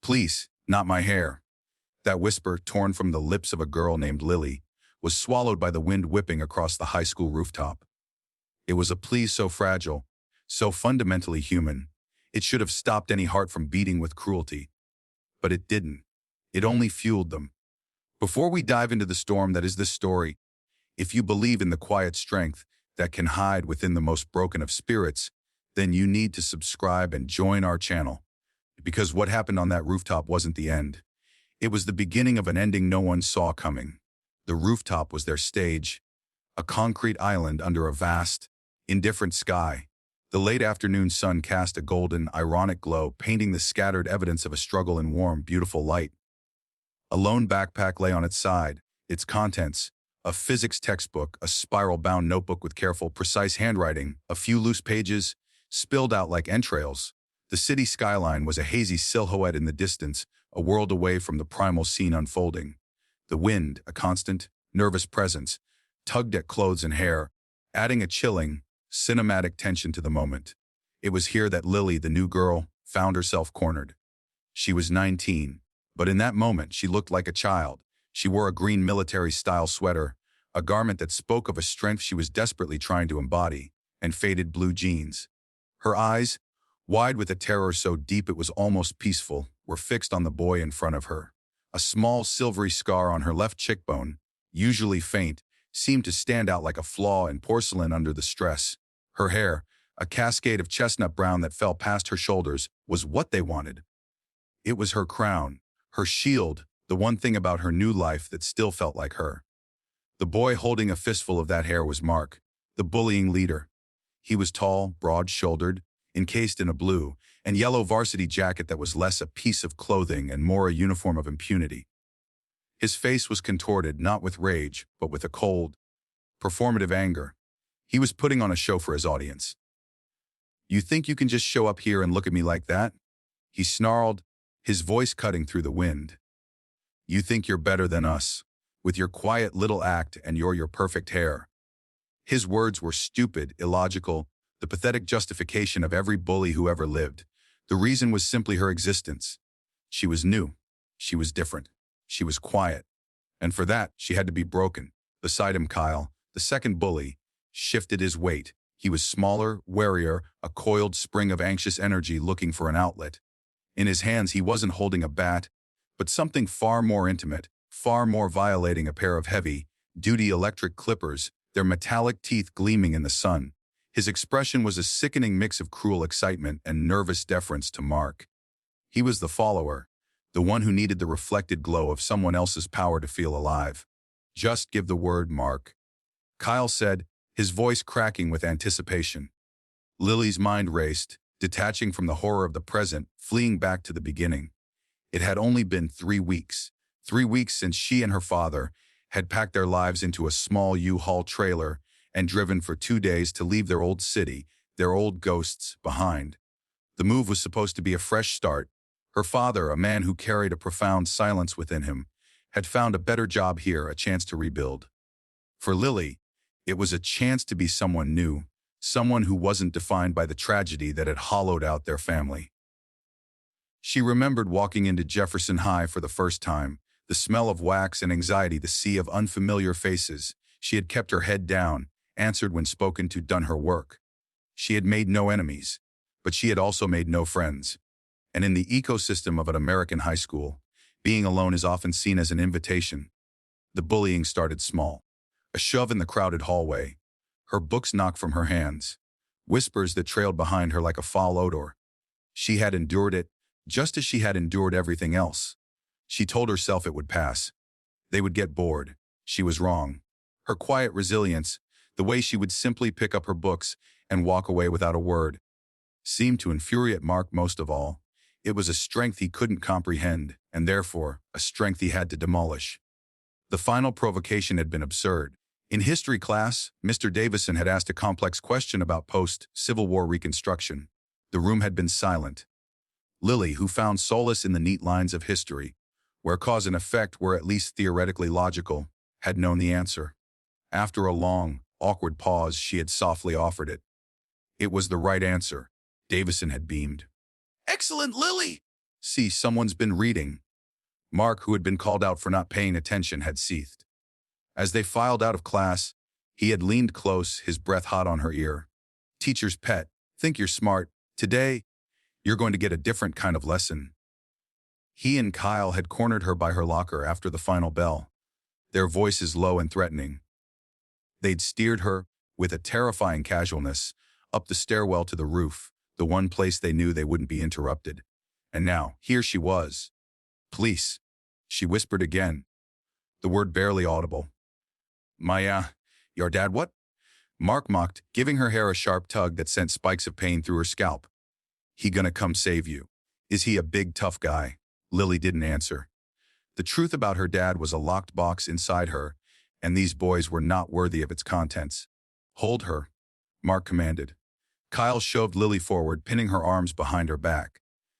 Please, not my hair. That whisper, torn from the lips of a girl named Lily, was swallowed by the wind whipping across the high school rooftop. It was a plea so fragile, so fundamentally human, it should have stopped any heart from beating with cruelty. But it didn't. It only fueled them. Before we dive into the storm that is this story, if you believe in the quiet strength that can hide within the most broken of spirits, then you need to subscribe and join our channel. Because what happened on that rooftop wasn't the end. It was the beginning of an ending no one saw coming. The rooftop was their stage, a concrete island under a vast, indifferent sky. The late afternoon sun cast a golden, ironic glow, painting the scattered evidence of a struggle in warm, beautiful light. A lone backpack lay on its side, its contents, a physics textbook, a spiral-bound notebook with careful, precise handwriting, a few loose pages, spilled out like entrails. The city skyline was a hazy silhouette in the distance, a world away from the primal scene unfolding. The wind, a constant, nervous presence, tugged at clothes and hair, adding a chilling, cinematic tension to the moment. It was here that Lily, the new girl, found herself cornered. She was 19, but in that moment she looked like a child. She wore a green military-style sweater, a garment that spoke of a strength she was desperately trying to embody, and faded blue jeans. Her eyes, wide with a terror so deep it was almost peaceful, were fixed on the boy in front of her. A small silvery scar on her left cheekbone, usually faint, seemed to stand out like a flaw in porcelain under the stress. Her hair, a cascade of chestnut brown that fell past her shoulders, was what they wanted. It was her crown, her shield, the one thing about her new life that still felt like her. The boy holding a fistful of that hair was Mark, the bullying leader. He was tall, broad-shouldered, encased in a blue and yellow varsity jacket that was less a piece of clothing and more a uniform of impunity. His face was contorted not with rage, but with a cold, performative anger. He was putting on a show for his audience. "You think you can just show up here and look at me like that?" He snarled, his voice cutting through the wind. "You think you're better than us, with your quiet little act and your perfect hair." His words were stupid, illogical, the pathetic justification of every bully who ever lived. The reason was simply her existence. She was new. She was different. She was quiet. And for that, she had to be broken. Beside him, Kyle, the second bully, shifted his weight. He was smaller, warier, a coiled spring of anxious energy looking for an outlet. In his hands, he wasn't holding a bat, but something far more intimate, far more violating, a pair of heavy-duty electric clippers, their metallic teeth gleaming in the sun. His expression was a sickening mix of cruel excitement and nervous deference to Mark. He was the follower, the one who needed the reflected glow of someone else's power to feel alive. "Just give the word, Mark," Kyle said, his voice cracking with anticipation. Lily's mind raced, detaching from the horror of the present, fleeing back to the beginning. It had only been 3 weeks. 3 weeks since she and her father had packed their lives into a small U-Haul trailer and driven for 2 days to leave their old city, their old ghosts, behind. The move was supposed to be a fresh start. Her father, a man who carried a profound silence within him, had found a better job here, a chance to rebuild. For Lily, it was a chance to be someone new, someone who wasn't defined by the tragedy that had hollowed out their family. She remembered walking into Jefferson High for the first time, the smell of wax and anxiety, the sea of unfamiliar faces. She had kept her head down, answered when spoken to, done her work. She had made no enemies, but she had also made no friends. And in the ecosystem of an American high school, being alone is often seen as an invitation. The bullying started small. A shove in the crowded hallway. Her books knocked from her hands. Whispers that trailed behind her like a foul odor. She had endured it, just as she had endured everything else. She told herself it would pass. They would get bored. She was wrong. Her quiet resilience, the way she would simply pick up her books and walk away without a word, seemed to infuriate Mark most of all. It was a strength he couldn't comprehend, and therefore, a strength he had to demolish. The final provocation had been absurd. In history class, Mr. Davison had asked a complex question about post-Civil War Reconstruction. The room had been silent. Lily, who found solace in the neat lines of history, where cause and effect were at least theoretically logical, had known the answer. After a long, awkward pause, she had softly offered it. It was the right answer. Davison had beamed. "Excellent, Lily!" See, someone's been reading. Mark, who had been called out for not paying attention, had seethed. As they filed out of class, he had leaned close, his breath hot on her ear. Teacher's pet, think you're smart. Today, you're going to get a different kind of lesson. He and Kyle had cornered her by her locker after the final bell, their voices low and threatening. They'd steered her, with a terrifying casualness, up the stairwell to the roof, the one place they knew they wouldn't be interrupted. And now, here she was. Police, she whispered again, the word barely audible. Your dad what? Mark mocked, giving her hair a sharp tug that sent spikes of pain through her scalp. He gonna come save you. Is he a big, tough guy? Lily didn't answer. The truth about her dad was a locked box inside her, and these boys were not worthy of its contents. Hold her, Mark commanded. Kyle shoved Lily forward, pinning her arms behind her back.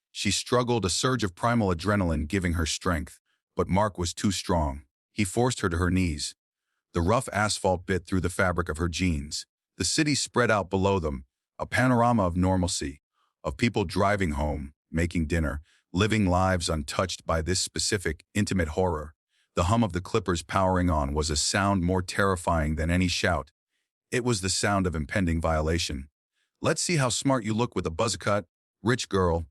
She struggled, a surge of primal adrenaline giving her strength, but Mark was too strong. He forced her to her knees. The rough asphalt bit through the fabric of her jeans. The city spread out below them, a panorama of normalcy, of people driving home, making dinner, living lives untouched by this specific, intimate horror. The hum of the clippers powering on was a sound more terrifying than any shout. It was the sound of impending violation. Let's see how smart you look with a buzzcut, rich girl,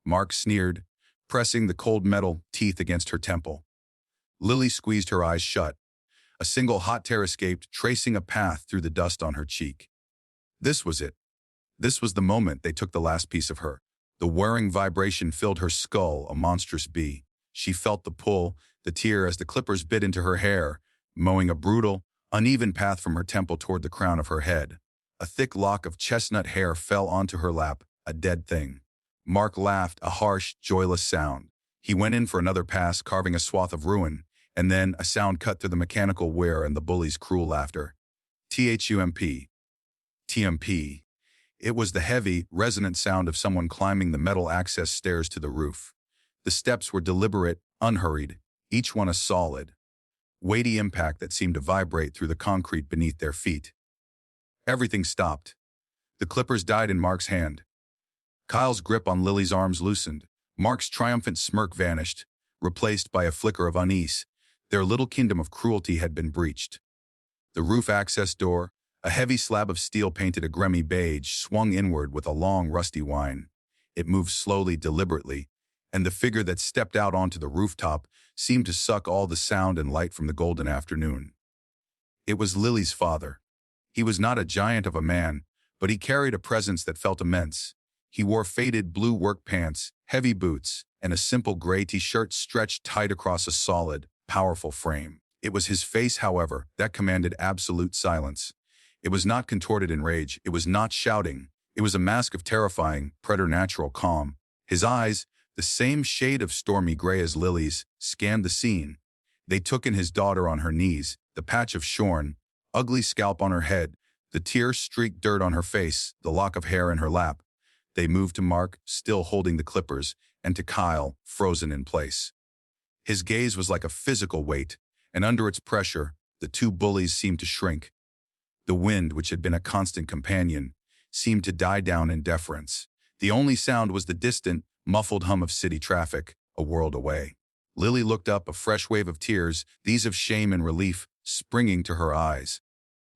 Mark sneered, pressing the cold metal teeth against her temple. Lily squeezed her eyes shut. A single hot tear escaped, tracing a path through the dust on her cheek. This was it. This was the moment they took the last piece of her. The whirring vibration filled her skull, a monstrous bee. She felt the pull, the tear as the clippers bit into her hair, mowing a brutal, uneven path from her temple toward the crown of her head. A thick lock of chestnut hair fell onto her lap, a dead thing. Mark laughed, a harsh, joyless sound. He went in for another pass, carving a swath of ruin, and then a sound cut through the mechanical whir and the bullies' cruel laughter. THUMP. TMP. It was the heavy, resonant sound of someone climbing the metal access stairs to the roof. The steps were deliberate, unhurried, each one a solid, weighty impact that seemed to vibrate through the concrete beneath their feet. Everything stopped. The clippers died in Mark's hand. Kyle's grip on Lily's arms loosened. Mark's triumphant smirk vanished, replaced by a flicker of unease. Their little kingdom of cruelty had been breached. The roof access door, a heavy slab of steel painted a grimy beige, swung inward with a long, rusty whine. It moved slowly, deliberately, and the figure that stepped out onto the rooftop seemed to suck all the sound and light from the golden afternoon. It was Lily's father. He was not a giant of a man, but he carried a presence that felt immense. He wore faded blue work pants, heavy boots, and a simple gray t-shirt stretched tight across a solid, powerful frame. It was his face, however, that commanded absolute silence. It was not contorted in rage, it was not shouting. It was a mask of terrifying, preternatural calm. His eyes, the same shade of stormy gray as Lily's, scanned the scene. They took in his daughter on her knees, the patch of shorn, ugly scalp on her head, the tear-streaked dirt on her face, the lock of hair in her lap. They moved to Mark, still holding the clippers, and to Kyle, frozen in place. His gaze was like a physical weight, and under its pressure, the two bullies seemed to shrink. The wind, which had been a constant companion, seemed to die down in deference. The only sound was the distant, muffled hum of city traffic, a world away. Lily looked up, a fresh wave of tears, these of shame and relief, springing to her eyes.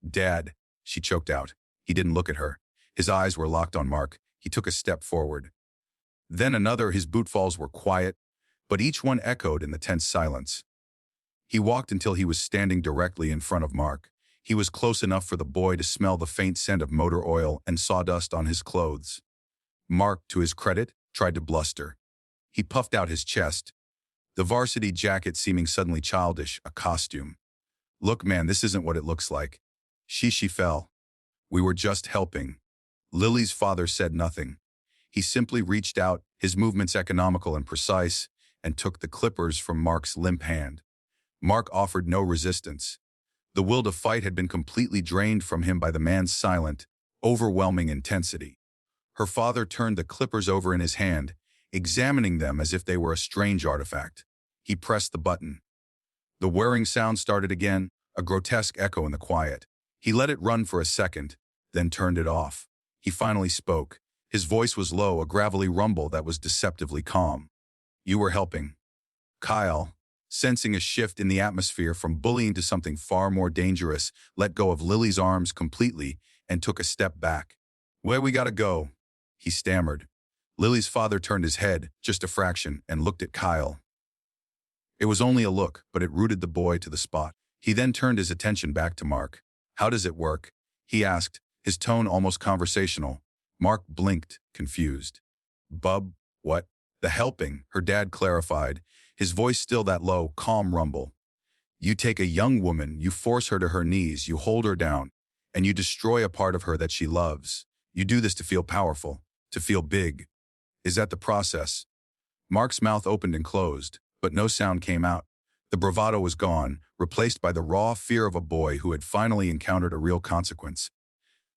"Dad," she choked out. He didn't look at her. His eyes were locked on Mark. He took a step forward. Then another. His bootfalls were quiet, but each one echoed in the tense silence. He walked until he was standing directly in front of Mark. He was close enough for the boy to smell the faint scent of motor oil and sawdust on his clothes. Mark, to his credit, tried to bluster. He puffed out his chest, the varsity jacket seeming suddenly childish, a costume. "Look, man, this isn't what it looks like." She fell. "We were just helping." Lily's father said nothing. He simply reached out, his movements economical and precise, and took the clippers from Mark's limp hand. Mark offered no resistance. The will to fight had been completely drained from him by the man's silent, overwhelming intensity. Her father turned the clippers over in his hand, examining them as if they were a strange artifact. He pressed the button. The whirring sound started again, a grotesque echo in the quiet. He let it run for a second, then turned it off. He finally spoke. His voice was low, a gravelly rumble that was deceptively calm. You were helping. Kyle, sensing a shift in the atmosphere from bullying to something far more dangerous, let go of Lily's arms completely and took a step back. Where we gotta go? He stammered. Lily's father turned his head, just a fraction, and looked at Kyle. It was only a look, but it rooted the boy to the spot. He then turned his attention back to Mark. How does it work? He asked, his tone almost conversational. Mark blinked, confused. Bub, what? The helping, her dad clarified, his voice still that low, calm rumble. You take a young woman, you force her to her knees, you hold her down, and you destroy a part of her that she loves. You do this to feel powerful, to feel big. Is that the process? Mark's mouth opened and closed, but no sound came out. The bravado was gone, replaced by the raw fear of a boy who had finally encountered a real consequence.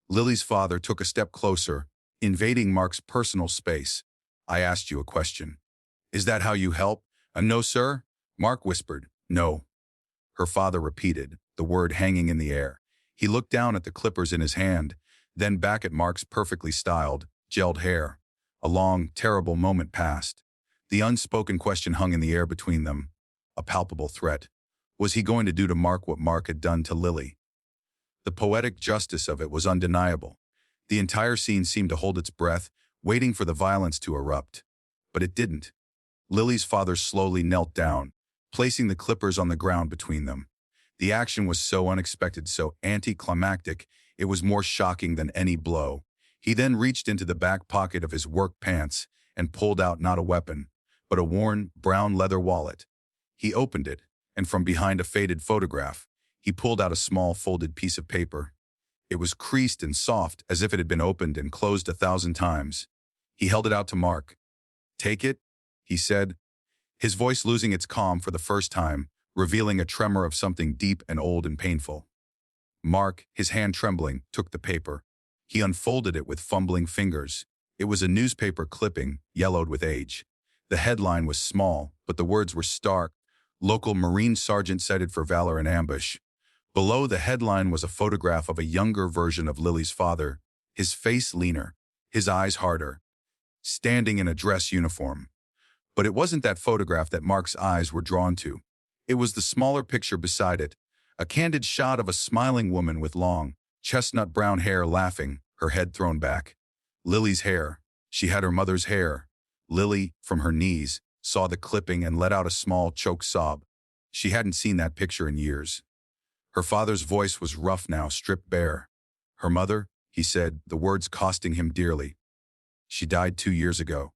Lily's father took a step closer, invading Mark's personal space. I asked you a question. Is that how you help? No, sir. Mark whispered. No. Her father repeated, the word hanging in the air. He looked down at the clippers in his hand, then back at Mark's perfectly styled, gelled hair. A long, terrible moment passed. The unspoken question hung in the air between them. A palpable threat. Was he going to do to Mark what Mark had done to Lily? The poetic justice of it was undeniable. The entire scene seemed to hold its breath, waiting for the violence to erupt. But it didn't. Lily's father slowly knelt down, placing the clippers on the ground between them. The action was so unexpected, so anticlimactic, it was more shocking than any blow. He then reached into the back pocket of his work pants and pulled out not a weapon, but a worn, brown leather wallet. He opened it, and from behind a faded photograph, he pulled out a small folded piece of paper. It was creased and soft, as if it had been opened and closed 1,000 times. He held it out to Mark. Take it, he said, his voice losing its calm for the first time, revealing a tremor of something deep and old and painful. Mark, his hand trembling, took the paper. He unfolded it with fumbling fingers. It was a newspaper clipping, yellowed with age. The headline was small, but the words were stark. Local Marine sergeant cited for valor in ambush. Below the headline was a photograph of a younger version of Lily's father, his face leaner, his eyes harder, standing in a dress uniform. But it wasn't that photograph that Mark's eyes were drawn to. It was the smaller picture beside it, a candid shot of a smiling woman with long, chestnut brown hair laughing, her head thrown back. Lily's hair. She had her mother's hair. Lily, from her knees, saw the clipping and let out a small, choked sob. She hadn't seen that picture in years. Her father's voice was rough now, stripped bare. Her mother, he said, the words costing him dearly. She died 2 years ago.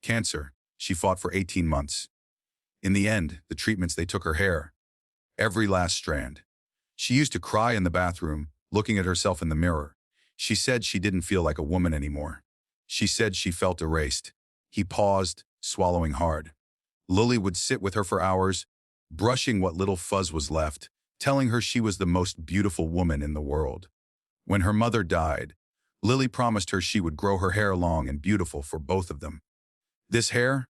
Cancer. She fought for 18 months. In the end, the treatments they took her hair. Every last strand. She used to cry in the bathroom, looking at herself in the mirror. She said she didn't feel like a woman anymore. She said she felt erased. He paused, swallowing hard. Lily would sit with her for hours, brushing what little fuzz was left, telling her she was the most beautiful woman in the world. When her mother died, Lily promised her she would grow her hair long and beautiful for both of them. This hair?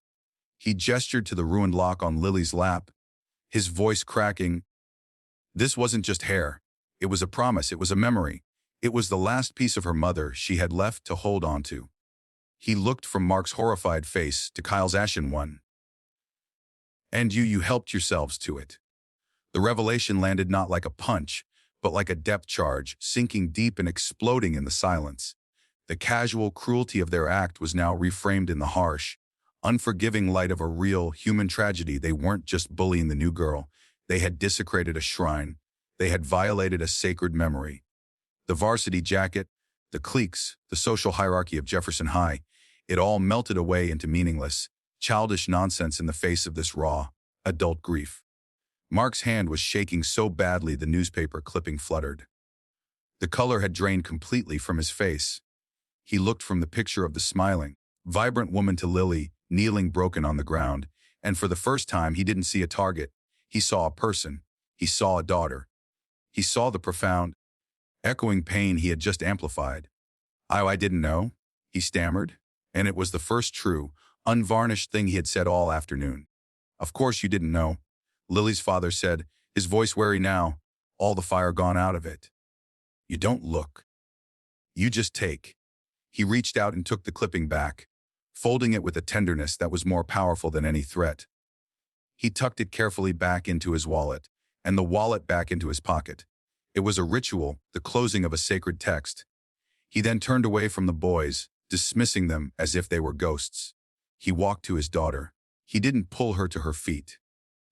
He gestured to the ruined lock on Lily's lap, his voice cracking. This wasn't just hair. It was a promise. It was a memory. It was the last piece of her mother she had left to hold on to. He looked from Mark's horrified face to Kyle's ashen one. And you helped yourselves to it. The revelation landed not like a punch, but like a depth charge, sinking deep and exploding in the silence. The casual cruelty of their act was now reframed in the harsh, unforgiving light of a real, human tragedy. They weren't just bullying the new girl. They had desecrated a shrine. They had violated a sacred memory. The varsity jacket, the cliques, the social hierarchy of Jefferson High, it all melted away into meaningless, childish nonsense in the face of this raw, adult grief. Mark's hand was shaking so badly the newspaper clipping fluttered. The color had drained completely from his face. He looked from the picture of the smiling, vibrant woman to Lily, kneeling broken on the ground, and for the first time he didn't see a target. He saw a person. He saw a daughter. He saw the profound, echoing pain he had just amplified. I didn't know, he stammered, and it was the first true, unvarnished thing he had said all afternoon. Of course you didn't know, Lily's father said, his voice wary now, all the fire gone out of it. You don't look. You just take. He reached out and took the clipping back, folding it with a tenderness that was more powerful than any threat. He tucked it carefully back into his wallet, and the wallet back into his pocket. It was a ritual, the closing of a sacred text. He then turned away from the boys, dismissing them as if they were ghosts. He walked to his daughter. He didn't pull her to her feet.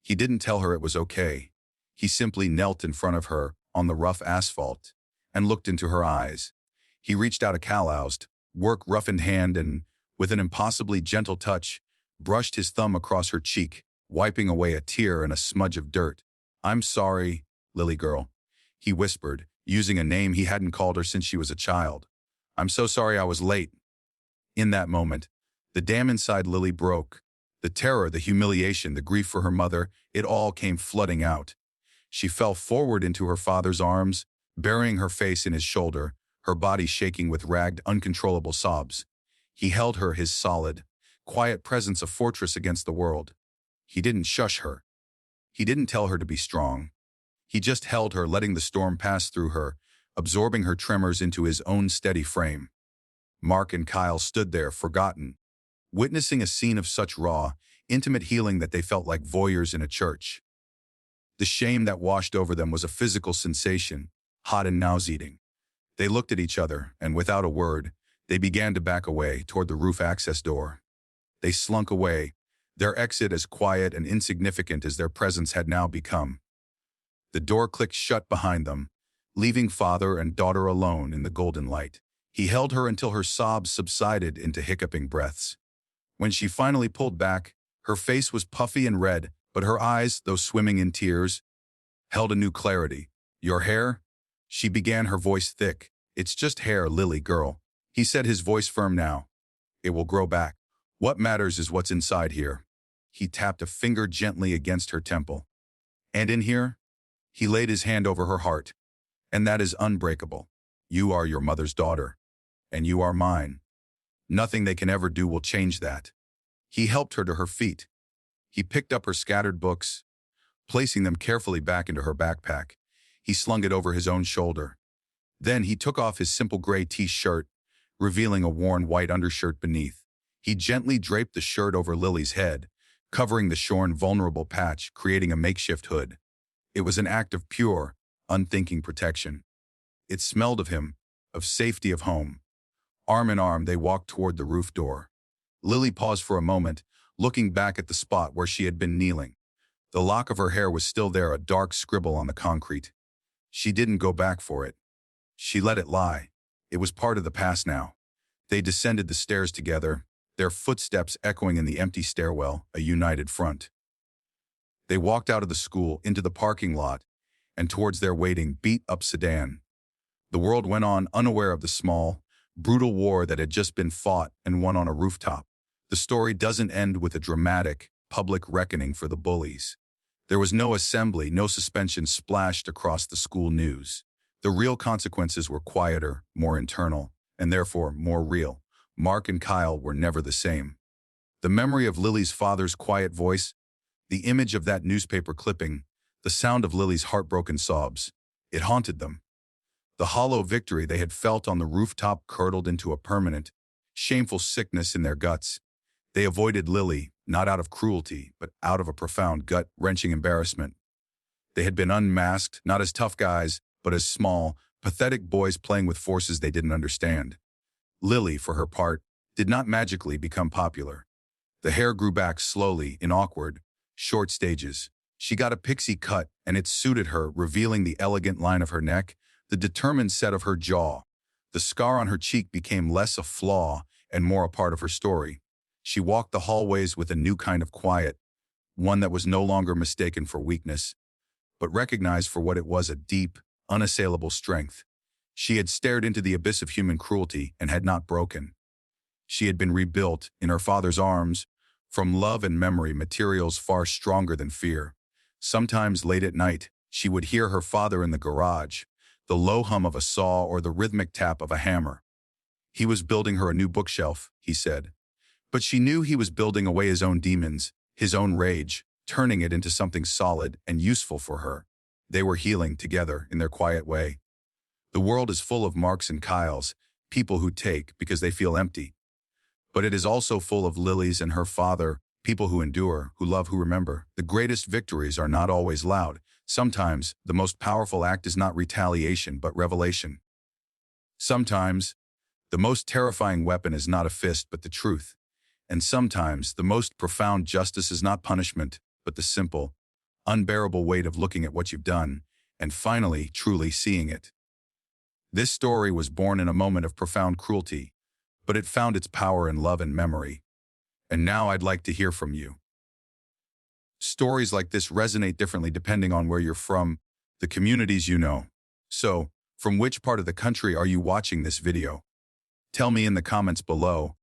He didn't tell her it was okay. He simply knelt in front of her on the rough asphalt and looked into her eyes. He reached out a calloused, work-roughened hand and, with an impossibly gentle touch, brushed his thumb across her cheek, wiping away a tear and a smudge of dirt. "I'm sorry, Lily girl," he whispered, using a name he hadn't called her since she was a child. "I'm so sorry I was late." In that moment, the dam inside Lily broke. The terror, the humiliation, the grief for her mother, it all came flooding out. She fell forward into her father's arms, burying her face in his shoulder, her body shaking with ragged, uncontrollable sobs. He held her, his solid, quiet presence a fortress against the world. He didn't shush her. He didn't tell her to be strong. He just held her, letting the storm pass through her, absorbing her tremors into his own steady frame. Mark and Kyle stood there, forgotten, witnessing a scene of such raw, intimate healing that they felt like voyeurs in a church. The shame that washed over them was a physical sensation, hot and nauseating. They looked at each other, and without a word, they began to back away toward the roof access door. They slunk away, their exit as quiet and insignificant as their presence had now become. The door clicked shut behind them, leaving father and daughter alone in the golden light. He held her until her sobs subsided into hiccuping breaths. When she finally pulled back, her face was puffy and red, but her eyes, though swimming in tears, held a new clarity. "Your hair?" She began, her voice thick. "It's just hair, Lily girl." He said, his voice firm now. "It will grow back. What matters is what's inside here." He tapped a finger gently against her temple. "And in here?" He laid his hand over her heart. "And that is unbreakable. You are your mother's daughter. And you are mine. Nothing they can ever do will change that." He helped her to her feet. He picked up her scattered books, placing them carefully back into her backpack. He slung it over his own shoulder. Then he took off his simple gray t-shirt, revealing a worn white undershirt beneath. He gently draped the shirt over Lily's head, covering the shorn, vulnerable patch, creating a makeshift hood. It was an act of pure, unthinking protection. It smelled of him, of safety, of home. Arm in arm, they walked toward the roof door. Lily paused for a moment, looking back at the spot where she had been kneeling. The lock of her hair was still there, a dark scribble on the concrete. She didn't go back for it. She let it lie. It was part of the past now. They descended the stairs together, their footsteps echoing in the empty stairwell, a united front. They walked out of the school, into the parking lot, and towards their waiting, beat-up sedan. The world went on, unaware of the small, brutal war that had just been fought and won on a rooftop. The story doesn't end with a dramatic, public reckoning for the bullies. There was no assembly, no suspension splashed across the school news. The real consequences were quieter, more internal, and therefore more real. Mark and Kyle were never the same. The memory of Lily's father's quiet voice, the image of that newspaper clipping, the sound of Lily's heartbroken sobs, it haunted them. The hollow victory they had felt on the rooftop curdled into a permanent, shameful sickness in their guts. They avoided Lily, not out of cruelty, but out of a profound, gut-wrenching embarrassment. They had been unmasked, not as tough guys, but as small, pathetic boys playing with forces they didn't understand. Lily, for her part, did not magically become popular. The hair grew back slowly, in awkward, short stages. She got a pixie cut, and it suited her, revealing the elegant line of her neck, the determined set of her jaw. The scar on her cheek became less a flaw and more a part of her story. She walked the hallways with a new kind of quiet, one that was no longer mistaken for weakness, but recognized for what it was, a deep, unassailable strength. She had stared into the abyss of human cruelty and had not broken. She had been rebuilt in her father's arms, from love and memory, materials far stronger than fear. Sometimes late at night, she would hear her father in the garage, the low hum of a saw or the rhythmic tap of a hammer. He was building her a new bookshelf, he said. But she knew he was building away his own demons, his own rage, turning it into something solid and useful for her. They were healing together in their quiet way. The world is full of Marks and Kyles, people who take because they feel empty. But it is also full of Lilies and her father, people who endure, who love, who remember. The greatest victories are not always loud. Sometimes, the most powerful act is not retaliation but revelation. Sometimes, the most terrifying weapon is not a fist but the truth. And sometimes, the most profound justice is not punishment, but the simple, unbearable weight of looking at what you've done, and finally, truly seeing it. This story was born in a moment of profound cruelty, but it found its power in love and memory. And now I'd like to hear from you. Stories like this resonate differently depending on where you're from, the communities you know. So, from which part of the country are you watching this video? Tell me in the comments below,